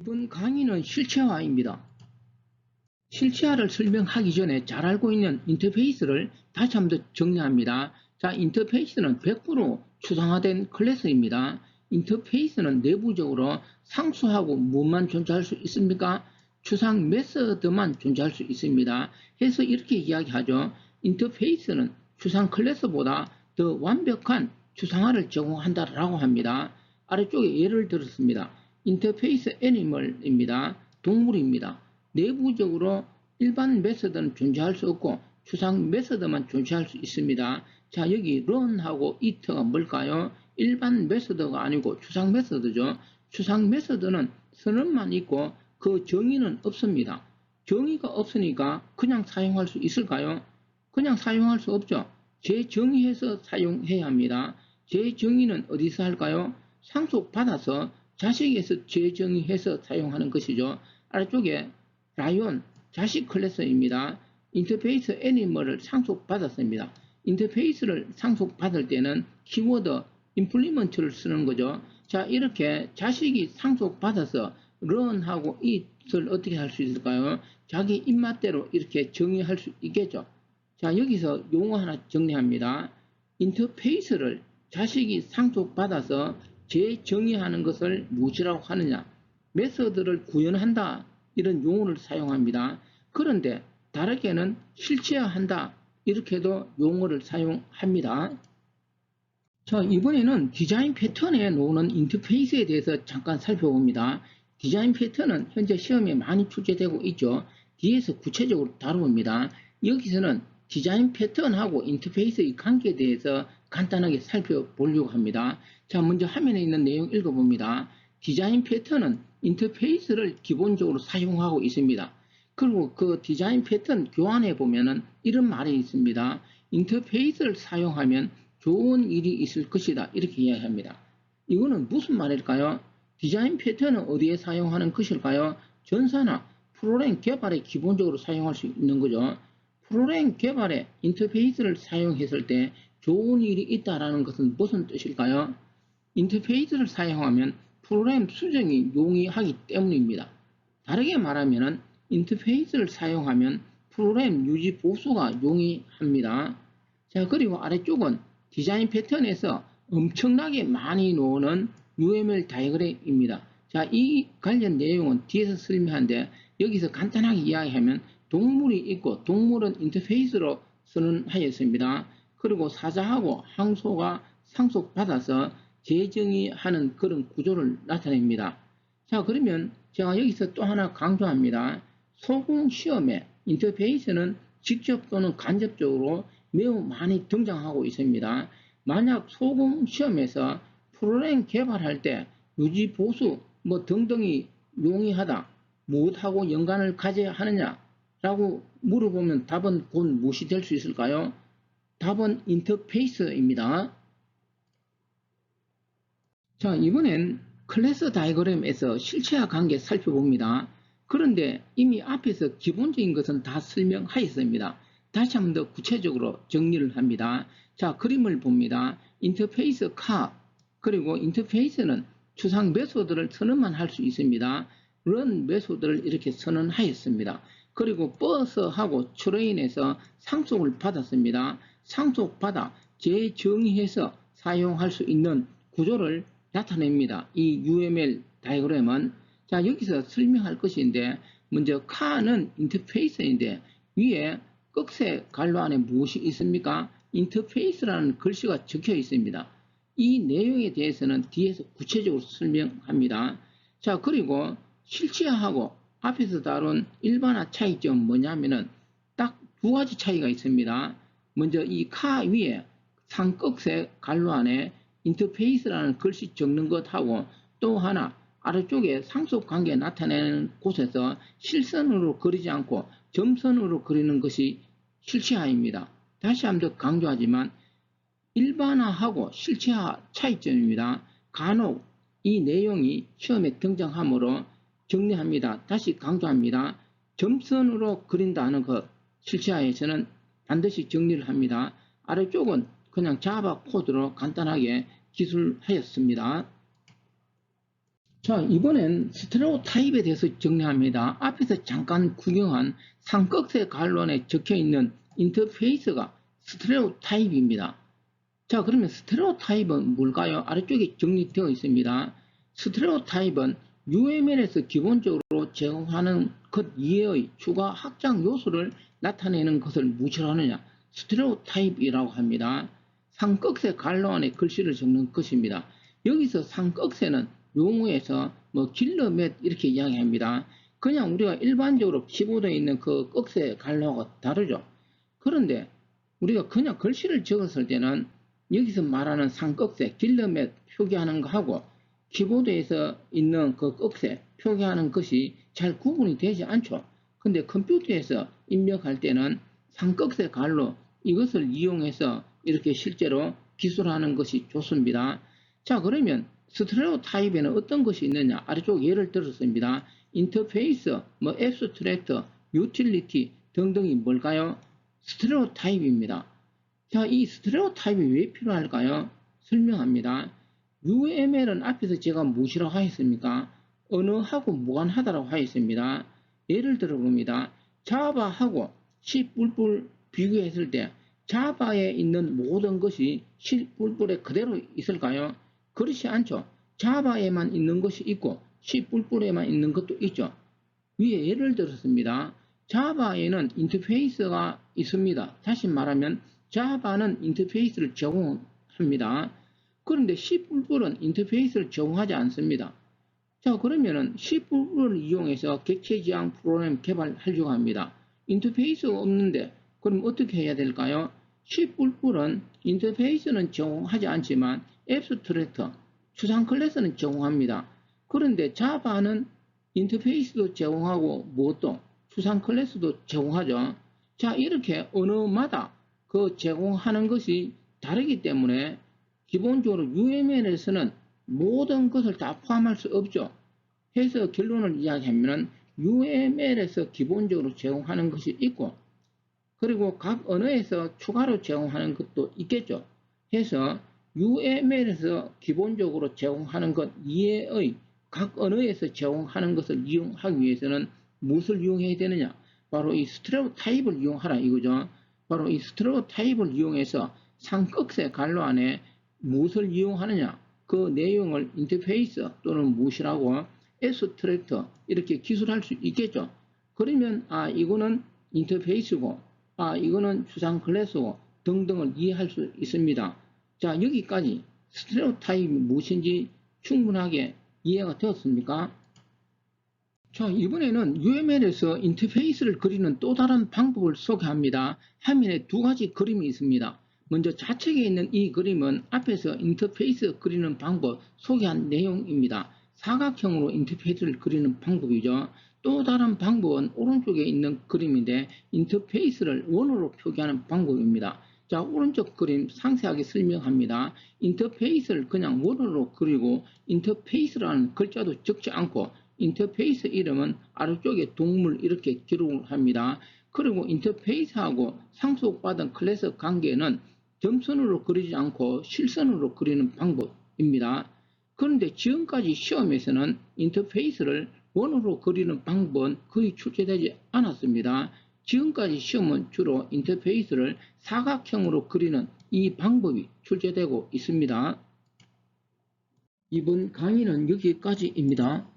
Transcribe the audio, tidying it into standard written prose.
이번 강의는 실체화입니다. 실체화를 설명하기 전에 잘 알고 있는 인터페이스를 다시 한번 더 정리합니다. 자, 인터페이스는 100% 추상화된 클래스입니다. 인터페이스는 내부적으로 상수하고 무엇만 존재할 수 있습니까? 추상 메서드만 존재할 수 있습니다. 해서 이렇게 이야기하죠. 인터페이스는 추상 클래스보다 더 완벽한 추상화를 제공한다라고 합니다. 아래쪽에 예를 들었습니다. 인터페이스 애니멀입니다. 동물입니다. 내부적으로 일반 메서드는 존재할 수 없고 추상 메서드만 존재할 수 있습니다. 자, 여기 run하고 it가 뭘까요? 일반 메서드가 아니고 추상 메서드죠. 추상 메서드는 선언만 있고 그 정의는 없습니다. 정의가 없으니까 그냥 사용할 수 있을까요? 그냥 사용할 수 없죠. 재정의해서 사용해야 합니다. 재정의는 어디서 할까요? 상속받아서 자식에서 재정의해서 사용하는 것이죠. 아래쪽에 라이온, 자식 클래스입니다. 인터페이스 애니멀을 상속받았습니다. 인터페이스를 상속받을 때는 키워드 임플리먼트를 쓰는 거죠. 자, 이렇게 자식이 상속받아서 run하고 it을 어떻게 할 수 있을까요? 자기 입맛대로 이렇게 정의할 수 있겠죠. 자, 여기서 용어 하나 정리합니다. 인터페이스를 자식이 상속받아서 재정의하는 것을 무엇이라고 하느냐? 메서드를 구현한다, 이런 용어를 사용합니다. 그런데 다르게는 실체화한다, 이렇게도 용어를 사용합니다. 자, 이번에는 디자인 패턴에 나오는 인터페이스에 대해서 잠깐 살펴봅니다. 디자인 패턴은 현재 시험에 많이 출제되고 있죠. 뒤에서 구체적으로 다뤄봅니다. 여기서는 디자인 패턴하고 인터페이스의 관계에 대해서 간단하게 살펴보려고 합니다. 자, 먼저 화면에 있는 내용 읽어봅니다. 디자인 패턴은 인터페이스를 기본적으로 사용하고 있습니다. 그리고 그 디자인 패턴 교환해 보면은 이런 말이 있습니다. 인터페이스를 사용하면 좋은 일이 있을 것이다, 이렇게 이야기합니다. 이거는 무슨 말일까요? 디자인 패턴은 어디에 사용하는 것일까요? 전사나 프로그램 개발에 기본적으로 사용할 수 있는 거죠. 프로그램 개발에 인터페이스를 사용했을 때 좋은 일이 있다는 것은 무슨 뜻일까요? 인터페이스를 사용하면 프로그램 수정이 용이하기 때문입니다. 다르게 말하면 인터페이스를 사용하면 프로그램 유지 보수가 용이합니다. 자, 그리고 아래쪽은 디자인 패턴에서 엄청나게 많이 나오는 UML 다이어그램입니다. 자, 이 관련 내용은 뒤에서 설명하는데 여기서 간단하게 이야기하면 동물이 있고 동물은 인터페이스로 선언하였습니다. 그리고 사자하고 항소가 상속받아서 재정의하는 그런 구조를 나타냅니다. 자, 그러면 제가 여기서 또 하나 강조합니다. 소공 시험에 인터페이스는 직접 또는 간접적으로 매우 많이 등장하고 있습니다. 만약 소공 시험에서 프로그램 개발할 때 유지 보수 등등이 용이하다, 무엇하고 연관을 가져야 하느냐 라고 물어보면 답은 곧 무엇이 될 수 있을까요? 답은 인터페이스입니다. 자, 이번엔 클래스 다이어그램에서 실체화 관계 살펴봅니다. 그런데 이미 앞에서 기본적인 것은 다 설명하였습니다. 다시 한번 더 구체적으로 정리를 합니다. 자, 그림을 봅니다. 인터페이스 카, 그리고 인터페이스는 추상 메소드를 선언만 할 수 있습니다. run 메소드를 이렇게 선언하였습니다. 그리고 버스하고 트레인에서 상속을 받았습니다. 상속받아 재정의해서 사용할 수 있는 구조를 나타냅니다. 이 UML 다이어그램은. 자, 여기서 설명할 것인데 먼저 카는 인터페이스인데 위에 꺽쇠 갈로 안에 무엇이 있습니까? 인터페이스라는 글씨가 적혀 있습니다. 이 내용에 대해서는 뒤에서 구체적으로 설명합니다. 자, 그리고 실체화하고 앞에서 다룬 일반화 차이점은 뭐냐면은 딱 두 가지 차이가 있습니다. 먼저 이 카 위에 상꺽쇠 갈로 안에 인터페이스라는 글씨 적는 것하고 또 하나 아래쪽에 상속관계 나타내는 곳에서 실선으로 그리지 않고 점선으로 그리는 것이 실체화입니다. 다시 한번 더 강조하지만 일반화하고 실체화 차이점입니다. 간혹 이 내용이 시험에 등장하므로 정리합니다. 다시 강조합니다. 점선으로 그린다는 것, 실체화에서는 반드시 정리를 합니다. 아래쪽은 그냥 자바 코드로 간단하게 기술하였습니다. 자, 이번엔 스테레오 타입에 대해서 정리합니다. 앞에서 잠깐 구경한 삼각색 갈론에 적혀 있는 인터페이스가 스테레오 타입입니다. 자, 그러면 스테레오 타입은 뭘까요? 아래쪽에 정리되어 있습니다. 스테레오 타입은 UML에서 기본적으로 제공하는 것 이외의 추가 확장 요소를 나타내는 것을 무엇이라 하느냐? 스테레오 타입이라고 합니다. 삼각색 갈로 안에 글씨를 적는 것입니다. 여기서 삼각색은 용어에서 뭐 길러맷 이렇게 이야기합니다. 그냥 우리가 일반적으로 키보드에 있는 그 꺽쇠 갈로하고 다르죠. 그런데 우리가 그냥 글씨를 적었을 때는 여기서 말하는 삼꺽쇠 길러맷 표기하는 거하고 키보드에서 있는 그 꺽쇠 표기하는 것이 잘 구분이 되지 않죠. 근데 컴퓨터에서 입력할 때는 삼꺽쇠 갈로 이것을 이용해서 이렇게 실제로 기술하는 것이 좋습니다. 자, 그러면 스테레오 타입에는 어떤 것이 있느냐? 아래쪽 예를 들었습니다. 인터페이스, 뭐 앱스트랙터, 유틸리티 등등이 뭘까요? 스테레오 타입입니다. 자, 이 스테레오 타입이 왜 필요할까요? 설명합니다. UML은 앞에서 제가 무엇이라고 하였습니까? 언어하고 무관하다라고 하였습니다. 예를 들어 봅니다. 자바하고 C++ 비교했을 때 자바에 있는 모든 것이 C++에 그대로 있을까요? 그렇지 않죠. 자바에만 있는 것이 있고 C++에만 있는 것도 있죠. 위에 예를 들었습니다. 자바에는 인터페이스가 있습니다. 다시 말하면 자바는 인터페이스를 제공합니다. 그런데 C++은 인터페이스를 제공하지 않습니다. 자, 그러면은 C++를 이용해서 객체지향 프로그램 개발하려고 합니다. 인터페이스가 없는데 그럼 어떻게 해야 될까요? C++은 인터페이스는 제공하지 않지만 앱스트랙터, 추상 클래스는 제공합니다. 그런데 자바는 인터페이스도 제공하고 무엇도 추상 클래스도 제공하죠. 자, 이렇게 언어마다 그 제공하는 것이 다르기 때문에 기본적으로 UML에서는 모든 것을 다 포함할 수 없죠. 해서 결론을 이야기하면 UML에서 기본적으로 제공하는 것이 있고 그리고 각 언어에서 추가로 제공하는 것도 있겠죠. 해서 UML에서 기본적으로 제공하는 것 이외의 각 언어에서 제공하는 것을 이용하기 위해서는 무엇을 이용해야 되느냐? 바로 이 스테레오 타입을 이용하라 이거죠. 바로 이 스테레오 타입을 이용해서 삼꺽쇠 갈로 안에 무엇을 이용하느냐? 그 내용을 인터페이스 또는 무엇이라고 앱스트랙터 이렇게 기술할 수 있겠죠. 그러면 이거는 인터페이스고 이거는 추상 클래스고 등등을 이해할 수 있습니다. 자, 여기까지 스테레오 타입이 무엇인지 충분하게 이해가 되었습니까? 자, 이번에는 UML에서 인터페이스를 그리는 또 다른 방법을 소개합니다. 화면에 두 가지 그림이 있습니다. 먼저 좌측에 있는 이 그림은 앞에서 인터페이스 그리는 방법 소개한 내용입니다. 사각형으로 인터페이스를 그리는 방법이죠. 또 다른 방법은 오른쪽에 있는 그림인데 인터페이스를 원으로 표기하는 방법입니다. 자, 오른쪽 그림 상세하게 설명합니다. 인터페이스를 그냥 원으로 그리고 인터페이스라는 글자도 적지 않고 인터페이스 이름은 아래쪽에 동물 이렇게 기록을 합니다. 그리고 인터페이스하고 상속받은 클래스 관계는 점선으로 그리지 않고 실선으로 그리는 방법입니다. 그런데 지금까지 시험에서는 인터페이스를 원으로 그리는 방법은 거의 출제되지 않았습니다. 지금까지 시험은 주로 인터페이스를 사각형으로 그리는 이 방법이 출제되고 있습니다. 이번 강의는 여기까지입니다.